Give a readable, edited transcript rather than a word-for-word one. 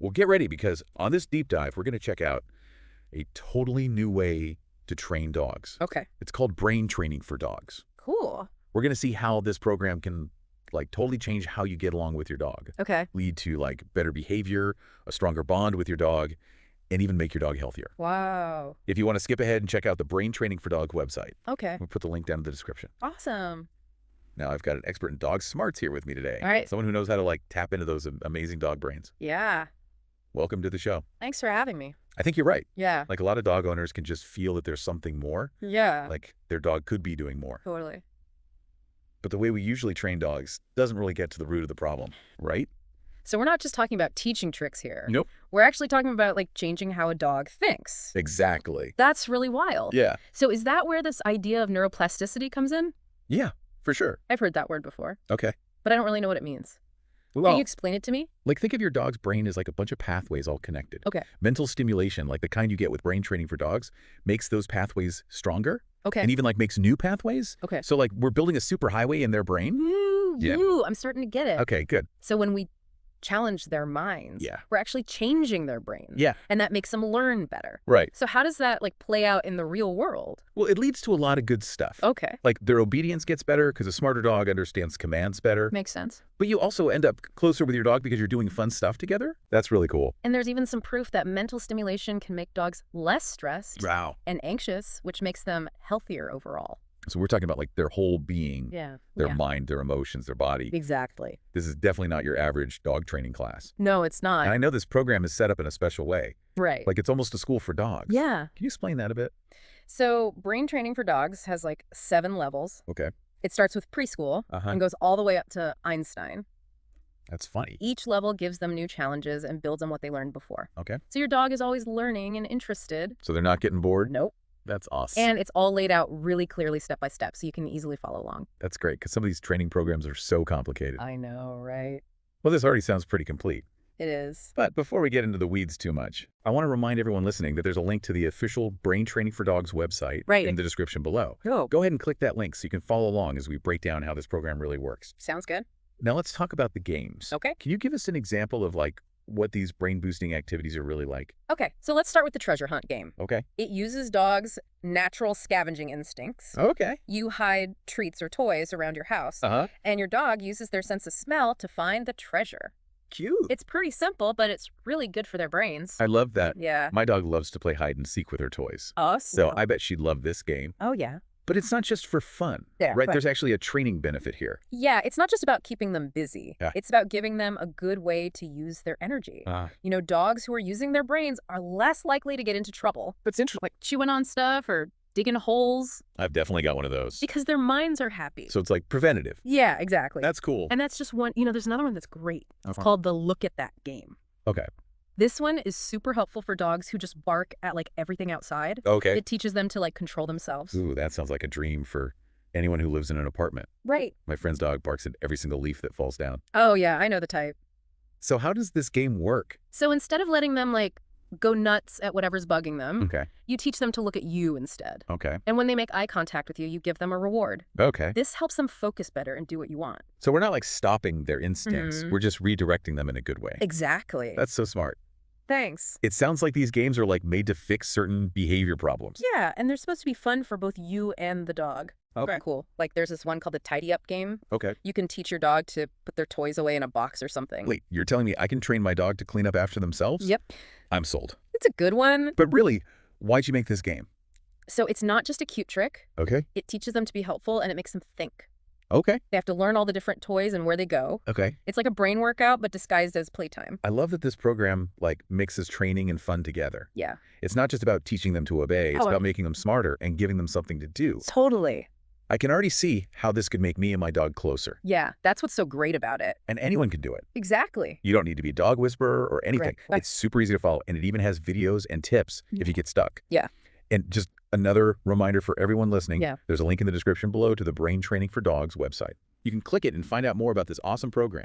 Well, get ready because on this deep dive, we're going to check out a totally new way to train dogs. Okay. It's called brain training for dogs. Cool. We're going to see how this program can totally change how you get along with your dog. Okay. Lead to better behavior, a stronger bond with your dog, and even make your dog healthier. Wow. If you want to skip ahead and check out the Brain Training for Dog website, Okay. we'll put the link down in the description. Awesome. Now, I've got an expert in dog smarts here with me today. All right. Someone who knows how to tap into those amazing dog brains. Yeah. Welcome to the show. Thanks for having me. I think you're right. Yeah. A lot of dog owners can just feel that there's something more. Yeah. Their dog could be doing more. Totally. But the way we usually train dogs doesn't really get to the root of the problem, right? So we're not just talking about teaching tricks here. Nope. We're actually talking about changing how a dog thinks. Exactly. That's really wild. Yeah. So is that where this idea of neuroplasticity comes in? Yeah, for sure. I've heard that word before, Okay. but I don't really know what it means. Can Well, you explain it to me? think of your dog's brain as a bunch of pathways all connected. Okay. Mental stimulation, the kind you get with brain training for dogs, makes those pathways stronger. Okay. And even makes new pathways. Okay. So we're building a superhighway in their brain. Yeah. I'm starting to get it. Okay, good. So when we challenge their minds, Yeah. we're actually changing their brains. Yeah. And that makes them learn better. Right. So how does that play out in the real world? Well, it leads to a lot of good stuff. Okay. Their obedience gets better because a smarter dog understands commands better. Makes sense. But you also end up closer with your dog because you're doing fun stuff together. That's really cool. And there's even some proof that mental stimulation can make dogs less stressed Wow. and anxious, which makes them healthier overall. So we're talking about their whole being, Yeah. their mind, their emotions, their body. Exactly. This is definitely not your average dog training class. No, it's not. And I know this program is set up in a special way. Right. It's almost a school for dogs. Yeah. Can you explain that a bit? So brain training for dogs has 7 levels. Okay. It starts with preschool Uh-huh. and goes all the way up to Einstein. That's funny. Each level gives them new challenges and builds on what they learned before. Okay. So your dog is always learning and interested. So they're not getting bored? Nope. That's awesome. And it's all laid out really clearly step by step so you can easily follow along. That's great because some of these training programs are so complicated. I know, right? Well, this already sounds pretty complete. It is. But before we get into the weeds too much, I want to remind everyone listening that there's a link to the official Brain Training for Dogs website in the description below. Oh. Go ahead and click that link so you can follow along as we break down how this program really works. Sounds good. Now let's talk about the games. Okay. Can you give us an example of what these brain-boosting activities are really like? Okay, so let's start with the treasure hunt game. Okay. It uses dogs' natural scavenging instincts. Okay. You hide treats or toys around your house, Uh-huh. and your dog uses their sense of smell to find the treasure. Cute. It's pretty simple, but it's really good for their brains. I love that. Yeah. My dog loves to play hide and seek with her toys. Us? So I bet she'd love this game. Oh, yeah. But it's not just for fun, Yeah, right? right. There's actually a training benefit here. Yeah, it's not just about keeping them busy. Yeah. It's about giving them a good way to use their energy. Dogs who are using their brains are less likely to get into trouble. That's interesting. Like chewing on stuff or digging holes. I've definitely got one of those. Because their minds are happy. So it's preventative. Yeah, exactly. That's cool. And that's just one. There's another one that's great. It's Uh-huh. called the Look at That game. Okay. This one is super helpful for dogs who just bark at everything outside. Okay. It teaches them to control themselves. Ooh, that sounds like a dream for anyone who lives in an apartment. Right. My friend's dog barks at every single leaf that falls down. Oh, yeah, I know the type. So how does this game work? So instead of letting them go nuts at whatever's bugging them, Okay. you teach them to look at you instead. Okay. And when they make eye contact with you, you give them a reward. Okay. This helps them focus better and do what you want. So we're not stopping their instincts. Mhm. We're just redirecting them in a good way. Exactly. That's so smart. Thanks. It sounds like these games are made to fix certain behavior problems. Yeah, and they're supposed to be fun for both you and the dog. Okay. Cool. There's this one called the Tidy Up game. Okay. You can teach your dog to put their toys away in a box or something. Wait, you're telling me I can train my dog to clean up after themselves? Yep. I'm sold. It's a good one. But really, why'd you make this game? So it's not just a cute trick. Okay. It teaches them to be helpful and it makes them think. Okay. They have to learn all the different toys and where they go. Okay. It's like a brain workout, but disguised as playtime. I love that this program mixes training and fun together. Yeah. It's not just about teaching them to obey. It's Oh, about making them smarter and giving them something to do. Totally. I can already see how this could make me and my dog closer. Yeah, that's what's so great about it. And anyone can do it. Exactly. You don't need to be a dog whisperer or anything. Right. It's super easy to follow, and it even has videos and tips if you get stuck. Yeah. And just another reminder for everyone listening, Yeah. there's a link in the description below to the Brain Training for Dogs website. You can click it and find out more about this awesome program.